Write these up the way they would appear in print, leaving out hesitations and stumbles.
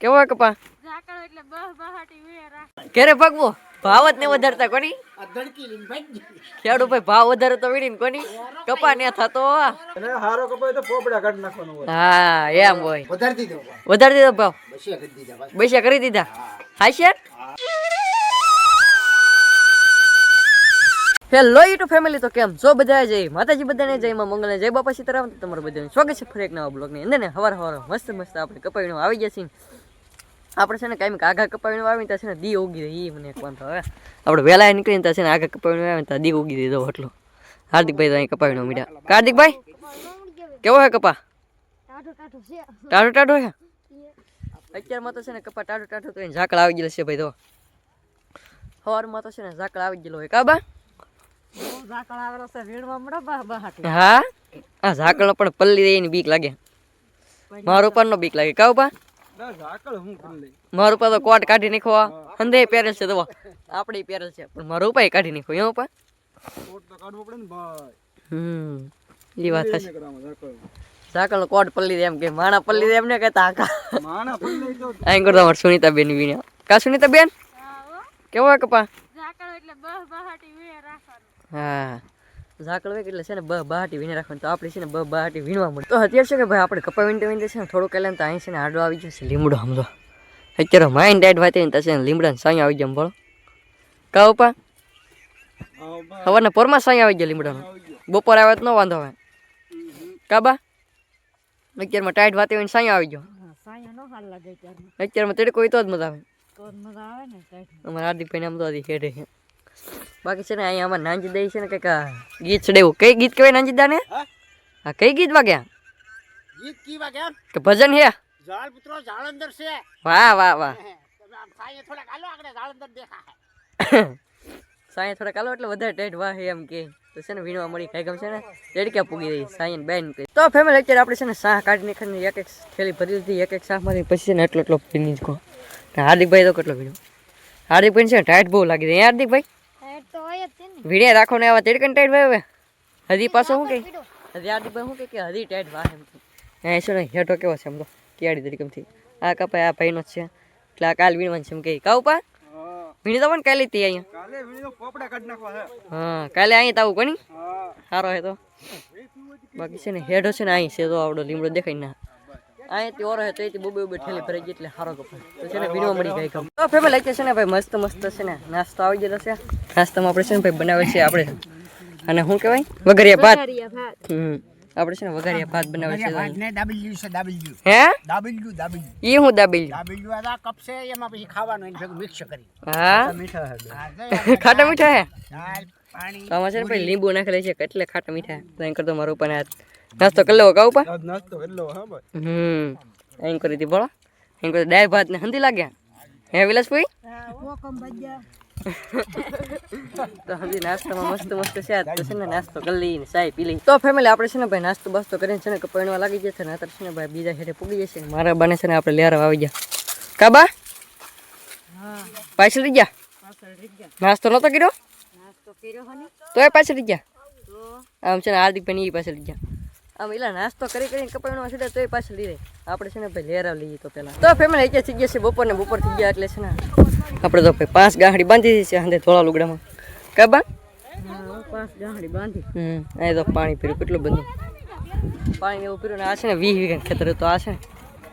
કેવો કપા ઝાકળ એટલે બહ બહાટી વીણે રાખ ક્યારે ભાગવો ભાવ જ ને વધારતા કોની ખેડૂ ભાઈ ભાવ વધારે તો વીણી કોની કપા ને થતો અને હારો કપાય તો પોપડા કાઢી નાખવાનો હોય. હા એમ હોય વધારી દીધો ભાવ બસિયા કરી દીધા બસ. પૈસા કરી દીધા હા છે હેલો યુટ્યુબ ફેમિલી તો કેમ છો બધા જય માતાજી બધાને જય માં મંગલ જય બાપા સીતારામ તમારું બધાને સ્વાગત છે ફરી એક નવા બ્લોગની અંદર ને હવાર મસ્ત આપણે કપાવીનું આવી ગયા છીએ આપણે છે ને કાંઈ આગા કપાવીનું આવી ત્યાં છે ને દી ઉગી રહી એ મને એક વાંધો હવે આપણે વહેલા નીકળીને ત્યાં છે ને આગા કપાવીનું આવે ત્યાં દી ઉગી દીધો એટલો હાર્દિકભાઈ તો અહીં કપાવીનું મીડા કાર્તિકભાઈ કેવો હે કપા ટાઢો ટાઢો હે અત્યારમાં તો છે ને કપા ટાઢો ટાઢો તો ઝાકળ આવી ગયેલો છે ભાઈ તો સવારમાં તો છે ને ઝાકળ આવી ગયેલો હોય કાબા હા આ ઝાકળ પણ પલ્લી દે એની બીક લાગે મારું પર નો બીક લાગે કાવ બા મારું પર તો કોટ કાઢી નાખવા હંદે પહેરેલ છે તો આપણે પહેરેલ છે પણ મારું ઉપર કાઢી નાખો એવું પા એ વાત થશે ઝાકળ નો કોટ પલ્લી દે એમ કે માણા પલ્લી દે એમ ને કહેતા આખા અહીં કરતા અમારે સુનીતા બેન વીણ્યા કા સુનીતા બેન કેવો કપા ઝાકળ એટલે બહ બહાટી વીણે રાખવાનું હા ઝાકળ હોય એટલે છે ને બહાટી વીણે રાખવાનું તો આપણે છે ને બહાટી વીણવા મળે તો અત્યારે છે કે ભાઈ આપણે કપા વીણતે છે ને થોડુંક એટલે તો અહીં છે ને આડો આવી જશે લીમડો સમજો અત્યારે માઇન્ડ ડાયટ વાતે ને છે ને લીમડાને સાંઈ આવી જાય બોલો કા ઉપા સવારના પોરમાં સાંઈ આવી જાય લીમડાનો બપોર આવે તો ન વાંધો આવે કાબા અત્યારમાં ટાઈટ વાતે હોય સાંઈ આવી ગયો અત્યારમાં તડકો હોય તો જ મજા આવે અમારા હાર્દિકભાઈ આમ તો હેડે છે બાકી છે ને અહીંયા અમારે નાંજી દઈ છે ને કંઈક ગીત ચડેવું કઈ ગીત કહેવાય નાંજીદા ને હા કઈ ગીત વાગ્યા ગીત કી વાગ્યા કે ભજન હે ઝાડ પુત્રો ઝાળંદર છે. વાહ વાહ વાહ તમે આમ સાયે થોડા કાલો આગળ ઝાળંદર દેખાય. સાંઈ થોડા કાલો એટલે વધારે ટાઈટ વાહ એમ કે તો છે ને વીણવા મળી ખાઈ ગમ છે ને તેડક્યા પૂગી રહી સાંઈ બેન તો ફેમિલી અત્યારે આપણે છે ને શાહ કાઢી નાખીને એક એક થેલી ભરી લીધી એક એક શાહમાંથી પછી છે ને એટલો ભીની જ કહો હાર્દિકભાઈ તો કેટલો ભીનો હાર્દિકભાઈ છે ને ટાઈટ બહુ લાગી રહી હાર્દિકભાઈ તો હોય જ છે ને વીણે રાખો ને આવા તેડકન ટાઈટ ભાઈ હવે હજી પાછો શું કે હજી હાર્દિકભાઈ શું કે હજી ટાઈટ વાહ એમ એ છે ને હેઠો કેવો છે એમ તો કેવાડી તરીકેથી આ કપાય આ ભાઈનો જ છે એટલે આ કાલ વીણવાનું છે એમ કે કાવ પા વીણી તો પણ કાલે હતી અહીંયા હા કાલે અહીં તાવું કોની સારો હે તો બાકી છે ને હેઠો છે ને અહીં છે તો આવડો લીમડો દેખાય ના અહીંથી ઓરો હે તો અહીંથી બોબે ઠેલી ભરાઈ ગઈ એટલે સારો કપાય તો છે ને વીણવા મળી ગઈ કમ તો ફેમિલી છે ને ભાઈ મસ્ત છે ને નાસ્તો આવી ગયેલો છે નાસ્તામાં આપણે છે ને ભાઈ બનાવે છે આપણે અને શું કહેવાય વઘારિયા ભાત આપણે છે ને વઘારિયા ભાત બનાવે છે ને ડબલ્યુ છે ડબલ્યુ હે ડબલ્યુ ડબલ્યુ એ હું દાબેલી ડબલ્યુ આ કપ છે એમાં પછી ખાવાનું એને ભેગું મિક્સ કરી હા ખાટા મીઠા હે દાળ પાણી તો આમાં છે ને ભાઈ લીંબુ નાખેલી છે એટલે ખાટા મીઠા તો એમ કરતો મારો ઉપર નાસ્તો કરી લેવો કાઉ પા એમ કરી હતી બોલો એમ કરી દાળ ભાત ને હંધી લાગ્યા હે વિલાસભાઈ તો હજી નાસ્તામાં મસ્ત છે તો છે ને નાસ્તો કરી લઈએ ચાય પી લઈએ તો ફેમિલી આપણે છે ને ભાઈ નાસ્તો બાસ્તો કરીને છે ને કપાણવા લાગી જશે ને અત્યારે છે ને ભાઈ બીજા હેઠે પૂગી જશે ને મારા બાને છે ને આપણે લેરા આવી ગયા કાબા પાછળ રહી ગયા નાસ્તો નતો કર્યો તો એ પાછળ રહી ગયા આમ છે ને હાર્દિકભાઈ એ પાછળ રહી ગયા આમ એલા નાસ્તો કરીને કપાણવા સીધા તો એ પાછળ લઈ રહી આપણે છે ને ભાઈ લેરા લઈએ તો પેલા તો ફેમિલી અત્યારે થઈ ગયા છે બપોર થઈ ગયા એટલે છે ને આપણે તો ભાઈ 5 ગાંહડી બાંધી દીધી છે હાંડે ધોળા લુગડામાં કાબા 5 ગાંહડી બાંધી અહીં તો પાણી પીરું કેટલું બધું પાણી એવું પીરું ને આ છે ને 20 વીઘા ખેતર તો આ છે ને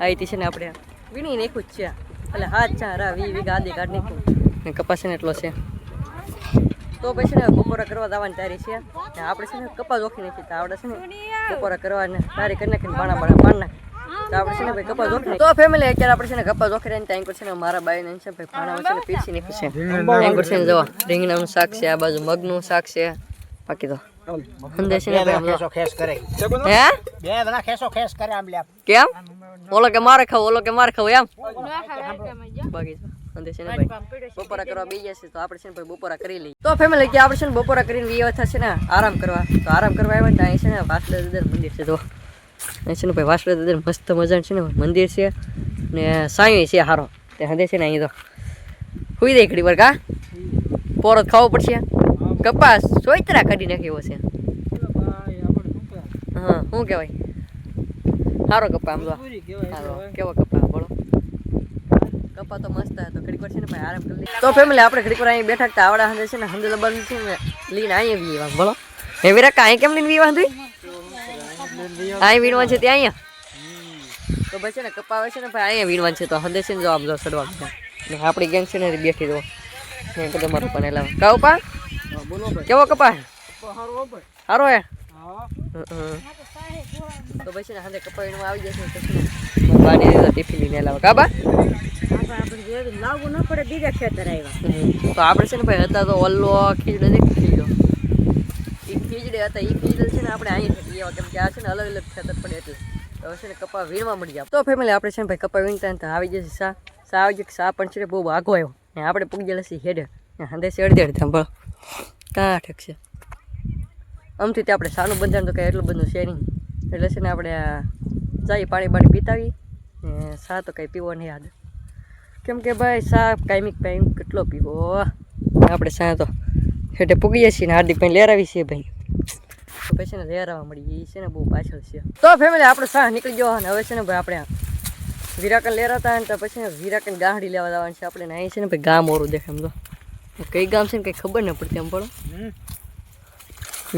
અહીંથી છે ને આપણે વીણી નાખ્યું જ છે એટલે હાથ ચા 20 વીઘા આદિ કાઢી નાખ્યું ને કપાસ છે ને એટલો છે તો પછી છે ને બપોરા કરવા જવાની તારી છે આપણે છે ને કપાસ ઓખી નાખી તો આપણે છે ને બપોરા કરવાને તારી કરી નાખીને બાણા પાડ નાખી તો આપણે છે ને ભાઈ કપાસ ઓખી તો ફેમિલી અત્યારે આપણે છે ને કપાસ ઓખી રહીને ત્યાં છે ને મારા બાઈને છે ભાઈ પાણા છે ને પીસી નાખ્યું છે ને જોવા રીંગણાનું શાક છે આ બાજુ મગનું શાક છે બાકી તો હંદે છે ને ખેસો ખેસ કરે હે બે જણા ખેસો ખેસ કરે આમ લે કેમ ઓલો કે મારે ખાવ ઓલો કે મારે ખાવ એમ બાકી હંદે છે ને ભાઈ બપોરા કરવા બેસી જશે તો આપણે છે ને ભાઈ બપોરા કરી લઈએ તો ફેમિલી કે આપણે છે ને બપોરા કરીને વ્યવસ્થા થશે ને આરામ કરવા તો આરામ કરવા આવ્યા ત્યાં છે ને વાસુદેવ દાદાનું મંદિર છે તો અહીં છે ને ભાઈ વાસુદેવ દાદાનું મસ્ત મજાનું છે ને મંદિર છે ને સાંઈ છે સારો તે હંદે છે ને અહીં તો હુઈ દે ઘડી વાર કા પોરો ખાવો પડશે કપાસ સોયતરા કાઢી નાખે એવો છે હા શું કહેવાય સારો કપા આમ તો કેવો કપા બોલો કપા તો મસ્ત હતો ઘડીક વાર છે ને ભાઈ આરામ કરી લઈએ. તો ફેમિલી આપણે ઘડીક વાર અહીં બેઠા હતા આવડા હંદે છે ને હંદે લબાનું છે ને લઈને અહીંયા વીવા બોલો હે વિરાક અહીં કેમ લઈને વીવા હતી અહીં વીણવાનું છે ત્યાં અહીંયા તો ભાઈ છે ને કપા આવે છે ને ભાઈ અહીંયા વીણવાનું છે તો હંદે છે ને જો આમ જો સડવાનું છે ને આપણી ગેંગ છે ને બેઠી દો મેં કીધું મારું પણ લાવ કાવ પા બોલો ભાઈ કેવો કપા હે હારો ભાઈ સારો હે હા તો ભાઈ છે ને હંદે કપા વીણવા આવી જશે તો છે ને બાની દીધો ટિફિન લઈને લાવ કાબા લાવવું ન પડે બીજા ખેતર આવ્યા તો આપણે છે ને ભાઈ હતા તો ઓલ્લો ખીજડો દેખી ખીજડો એ ખીજડે હતા એ ખીજડે છે ને આપણે અહીં થકી એવા કેમ કે આ છે ને અલગ અલગ ખેતર પડે એટલે તો છે ને કપા વીણવા મળી જાય તો ફેમિલી આપણે છે ને ભાઈ કપા વીણતા ને આવી જશે સા આવી જશે સા પણ છે ને બહુ આગો આવ્યો ને આપણે પૂગી ગયેલા છીએ હેડે હંદે છે અડધે અડધે સાંભળો કાં ઠેક છે આમથી આપણે સાનું બંધારણ તો કંઈ એટલું બધું છે નહીં એટલે છે ને આપણે જાય પાણી પીતાવી ને સા તો કંઈ પીવો નહીં યાદ કેમ કે ભાઈ સા કાયમિક કેટલો પીવો આપણે સા તો હેઠે પૂગીએ છીએ ને હાર્દિકભાઈ લેરાવી છીએ ભાઈ તો પછી ને લેરાવા મળી એ છે ને બહુ પાછળ છે તો ફેમિલી આપણે સા નીકળી ગયો અને હવે છે ને ભાઈ આપણે વિરાકન લેરાતા ને તો પછી ને વિરાકન ગાંહડી લેવા જવાનું છે આપણે અહીં છે ને ભાઈ ગામ ઓરું દેખાય એમ તો કઈ ગામ છે ને કંઈ ખબર ન પડતી એમ પડો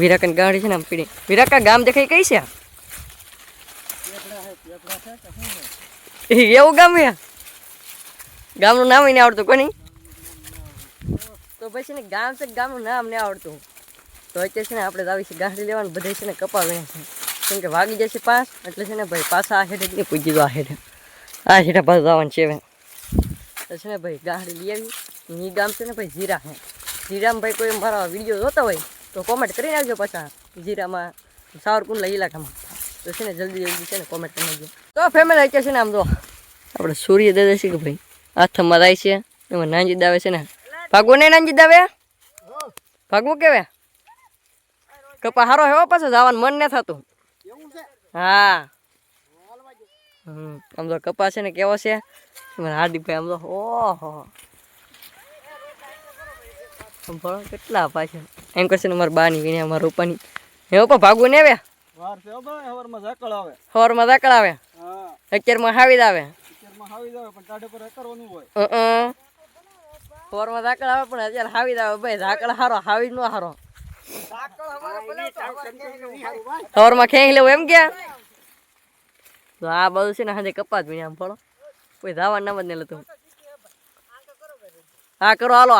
વિરાકન ગાંહડી છે ને આમ પીડી વિરાકા ગામ દેખાય કઈ છે એવું ગામ છે ગામનું નામ નહીં આવડતું કોની તો પછી ને ગામ છે ગામનું નામ નહીં આવડતું તો અત્યારે છે ને આપણે આવી છે ગાંઠી લેવાનું બધે છે ને કપા વીણે છે કેમ કે વાગી જશે 5 એટલે છે ને ભાઈ પાછા આ હેઠે જ નહીં પૂજી દો આ હેઠે પાછું જવાનું છે હવે તો છે ને ભાઈ ગાંઠી લઈ આવી એ ગામ છે ને ભાઈ જીરા છે જીરામાં ભાઈ કોઈ મારા વિડીયો જોતા હોય તો કોમેન્ટ કરીને આવજો પાછા જીરામાં સાવરકુંડલા ઇલાકામાં તો છે ને જલ્દી છે ને કોમેન્ટ કરી નાખજો તો ફેમિલી અત્યારે છે ને આમ જો આપણે સૂર્ય દાદા છે કે ભાઈ હાથમાં જાય છે એમાં નાંજી દાવે છે ને ભાગવું નહીં નાંજી દાવે ભાગવું કેવે કપા હારો હેવો પાછો જવાનું મન ન થતું હા આમ તો કપા છે ને કેવો છે હાર્દિકભાઈ આમ તો ઓહો ભણો કેટલા પાછળ એમ કરશે ને મારા બાની વીણે મારા રૂપાની હેવો પણ ભાગવું ને આવે વાર છે ભાઈ હવારમાં ઝાકળ આવે સવારમાં દાકળ આવે હા અત્યારમાં હાવી આવે અત્યારમાં હાવી જાવે પણ ટાઢે પર કરવાનું હોય સવારમાં દાકળ આવે પણ અત્યારે હાવી આવે ભાઈ દાકળ હારો હાવી નો હારો સવારમાં ખેંચી લેવું એમ કે તો આ બધું છે ને હાજે કપાત વીણે આમ ફળો કોઈ ધાવા નામ જ નહીં લેતું હા કરો હાલો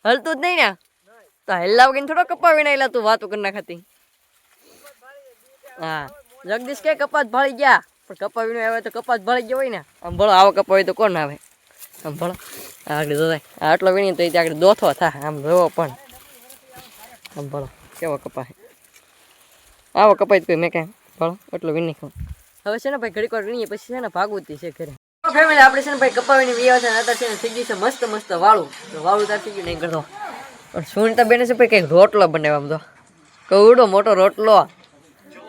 હલતું જ નહીં ને તો હેલ્લા વગર થોડો કપા વીણાયેલા તું વાતો કરી નાખતી હા જગદીશ કે કપાત ભાળી ગયા પણ કપા વીણો આવે તો કપાત ભાળી ગયો હોય ને આમ ભળો આવો કપા હોય તો કોણ આવે આમ ભળો આગળ જોવાય આટલો વીણી તો આગળ દોથો થાય આમ જોવો પણ આમ ભળો કેવો કપા આવો કપાય કોઈ મેં કાંઈ ભળો એટલો વીણી ખાવ હવે છે ને ભાઈ ઘડીક વાર વીણીએ પછી છે ને ભાગવતી છે ઘરે ફેમિલી આપણે છે ને ભાઈ કપા વીણી વી આવે છે અત્યારે છે ને થઈ ગયું છે મસ્ત મસ્ત વાળું તો વાળું તાર થઈ ગયું નહીં કરતો પણ સુનતા બેને છે ભાઈ કંઈક રોટલો બનાવ્યો આમ તો કવડો મોટો રોટલો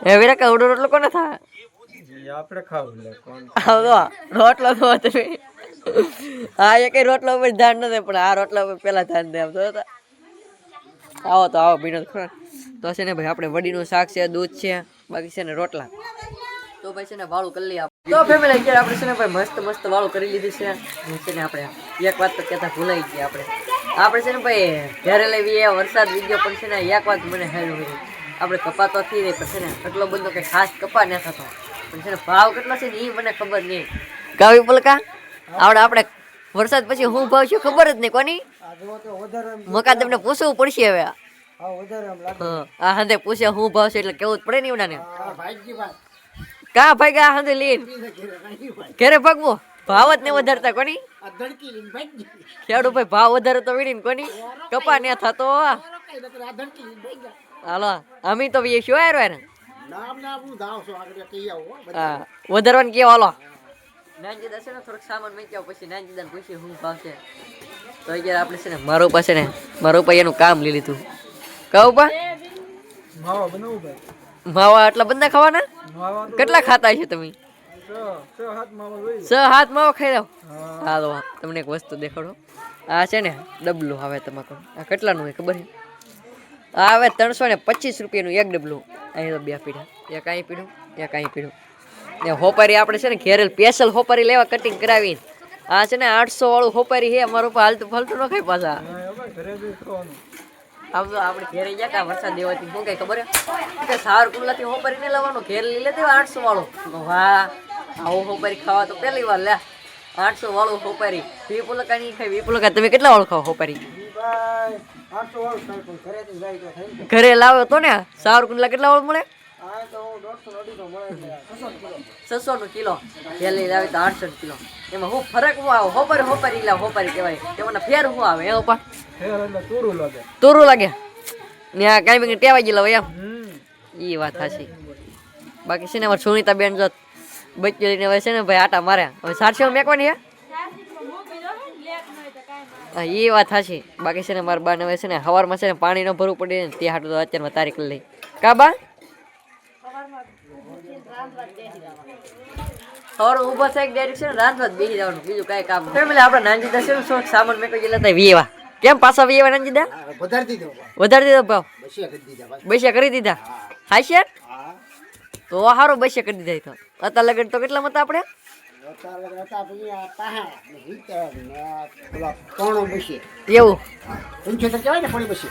હે વીરા કવડો રોટલો કોને થાય આપણે ખાવું લે કોણ આવો રોટલો તો તમે હા એ કઈ રોટલા ઉપર ધ્યાન નથી પણ આ રોટલા ઉપર પેલા ધ્યાન દે આમ તો આવો તો આવો બીનો ખરો તો છે ને ભાઈ આપણે વડીનું શાક છે દૂધ છે બાકી છે ને રોટલા તો ભાઈ છે ને વાળું કરી લઈએ આપણે તો ફેમિલી અત્યારે આપણે છે ને ભાઈ મસ્ત મસ્ત વાળું કરી લીધી છે છે ને આપણે એક વાત તો કહેતા ભૂલાઈ ગઈ આપણે છે ને ભાઈ ઘરે લેવી એ વરસાદ વીગ્યો પણ છે ને એક વાત મને હેરું કર્યું આપણે કપા તો થઈ રહી પણ છે ને એટલો બધો કંઈ ખાસ કપા ન થતો પણ છે ને ભાવ કેટલો છે ને એ મને ખબર નહીં કાવી પલકા આપણે વરસાદ પછી હું ભાવ છું ખબર જ નહીં કોની મકા તમને પૂછવું પડશે હવે હા હાથે પૂછે હું ભાવ છે એટલે કેવું જ પડે ને એવડાને કા ભાઈ ગા હાથે લઈને ઘરે ભાગવો ભાવ જ ને વધારતા કોની ખેડૂ ભાઈ ભાવ વધારે તો વીણીને કોની કપા ને થતો હાલો અમે તો શું આવ્યો ને હા વધારવાનું કેવો હાલો નાનજી દસે ને થોડોક સામાન મૂક્યા પછી નાનજી દાને પૂછ્યું શું ભાવ છે તો અત્યારે આપણે છે ને મારું પાસે ને મારું પાસે એનું કામ લઈ લીધું કહું પા માવા બનાવું ભાઈ માવા આટલા બધા ખાવાના કેટલા ખાતા છે તમે 6-7 માવા હોય 6-7 માવા ખાઈ લો હા તો તમને એક વસ્તુ દેખાડો આ છે ને ડબલું આવે તમાકુ આ કેટલાનું હોય ખબર છે આ આવે 325 રૂપિયાનું એક ડબલું અહીં તો 2 પીડા એક અહીં પીડું એક અહીં પીડું ને હોપારી આપણે છે ને ઘેરેલ સ્પેશિયલ હોપારી લેવા કટિંગ કરાવીને આ છે ને 800 વાળું હોપારી છે અમારું ઉપર હાલતું ફાલતું ન ખાઈ પાછા ઘરે બી ખાવાનું આમ તો આપણે ઘેરે ગયા કા વરસાદ દેવાથી શું કઈ ખબર હે કે સાર કુંડલાથી હોપારી ને લેવાનો ઘેર લઈ લે દેવા 800 વાળો વાહ આવો હોપારી ખાવા તો પહેલી વાર લે 800 વાળું હોપારી વિપુલકા નહીં ખાય વિપુલકા તમે કેટલા વાળું ખાવ હોપારી ભાઈ 800 વાળું થાય પણ ઘરેથી જાય તો થાય ને. ઘરે લાવ્યો તો ને સાર કુંડલા કેટલા વાળું મળે આ તો 150 150 મળે છે 600 નું કિલો ઘેર લઈ લાવી તો 800 કિલો એમાં હું ફરક હું આવે હોપારી લા હોપારી કહેવાય એમાં ફેર હું આવે એ ઉપર ફેર એટલે તૂરું લાગે તોરું લાગે ને આ કાંઈ બી ટેવાઈ ગયેલા હોય એમ એ વાત સાચી બાકી છે ને અમારે સુનિતા બેન જો બચ્ચો લઈને હવે છે ને ભાઈ આટા મારે હવે 400 મેકવાની હે હા એ વાત સાચી બાકી છે ને મારા બાને હવે છે ને સવારમાં છે ને પાણી ન ભરવું પડે ને તે હાટું તો અત્યારમાં તારીખ લઈ કા બા સવાર ઊભા થાય ડાયરેક્ટ છે ને રાંધવા જ બેસી જવાનું બીજું કાંઈ કામ ફેમિલી આપણે નાનજીદા છે ને શું સામાન મેં કોઈ લેતા વીવા કેમ પાછા વીવા નાનજીદા વધારી દીધો ભાવ બૈસા કરી દીધા હા છે તો સારું બૈસા કરી દીધા તો અત્યારે લગન તો કેટલા મત આપણે એવું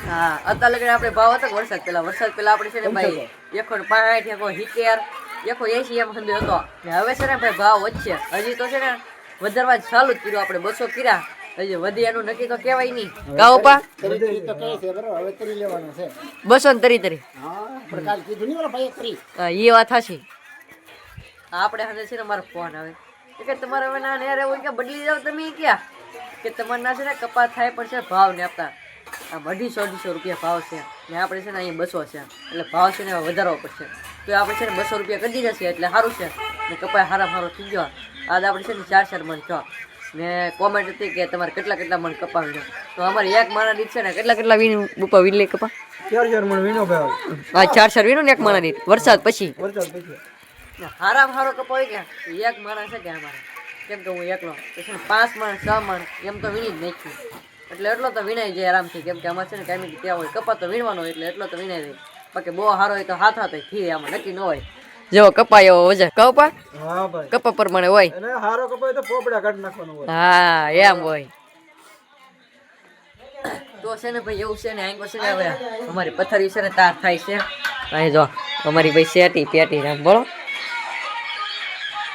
હા અત્યારે લગન આપણે ભાવ હતો વરસાદ પહેલા આપણે છે ને ભાઈ 160 170 180 એમ સમજો હતો ને હવે છે ને ભાઈ ભાવ વધશે હજી તો છે ને વધારવા ચાલુ જ કર્યું આપણે 200 કર્યા હજી વધી એનું નક્કી તો કહેવાય નહીં કાઓ પા 233 હા એ વાત સાચી આપણે હવે છે ને મારો ફોન આવે કે તમારે હવે ના નેરે હોય કે બદલી જાવ તમે ક્યાં કે તમારે ના છે ને કપાસ થાય પણ છે ભાવ ને આપતા આ 250 રૂપિયા ભાવ છે ને આપણે છે ને અહીંયા 200 છે એટલે ભાવ છે ને વધારવો પડશે તો આપણે છે ને 200 રૂપિયા કરી દીધા છે એટલે સારું છે ને કપાસ સારો થઈ ગયો આજ આપણે છે ને 4 મણ છો ને કોમેન્ટ હતી કે તમારે કેટલા મણ કપાવી તો અમારે એક માણા દીઠ છે ને કેટલા વીણ બુપા વીણ લે કપા 4 મણ વીણો ભાઈ હા 4 વીણો ને એક માણા દીઠ વરસાદ પછી પછી હારો કપાવી કે એક માણસ છે કે અમારે કેમ કે હું એકલો પછી 5 મણ 6 મણ એમ તો વીણી જ નાખ્યું એટલે એટલો તો વીણાઈ જાય આરામથી કેમ કે અમારે છે ને કાંઈ ત્યાં હોય કપા તો વીણવાનો એટલે એટલો તો વીણાઈ જાય બાકી બહુ સારો હોય તો હાથ થી આમાં નક્કી ન હોય જેવો કપાય એવો વજન કપા હા ભાઈ કપા પ્રમાણે હોય અને હારો કપાય તો પોપડા કાઢી નાખવાનું હોય હા એમ હોય તો છે ને ભાઈ એવું છે ને આંકો છે ને હવે અમારી પથારી છે ને તાર થાય છે અહીં જો અમારી ભાઈ શેટી પેટી રામ બોલો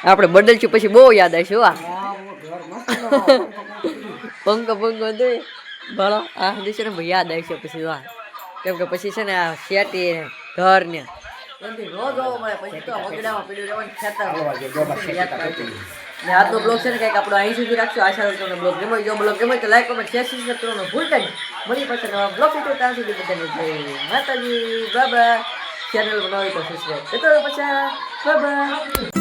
આપણે બદલશું પછી બહુ યાદ આવશે આ પંખો દે બોલો આ દિવસે ને ભાઈ યાદ આવશે પછી આ કેમ કે પછી છે ને આ શેટી ને ઘર ને રોજ જોવા મળે પછી તો વગડામાં પીડ્યું રહેવાનું ખેતર ને આજનો બ્લોગ છે ને કંઈક આપણો અહીં સુધી રાખશો આશા રાખું તમને બ્લોગ ગમે જો બ્લોગ ગમે તો લાઈક કમેન્ટ શેર સબસ્ક્રાઇબ કરવાનું ભૂલતા નહીં મળી પાછળ નવા બ્લોગ તો ત્યાં સુધી બધાને જય માતાજી બાબા ચેનલ બનાવી તો સબસ્ક્રાઇબ કરતો પછી બાબા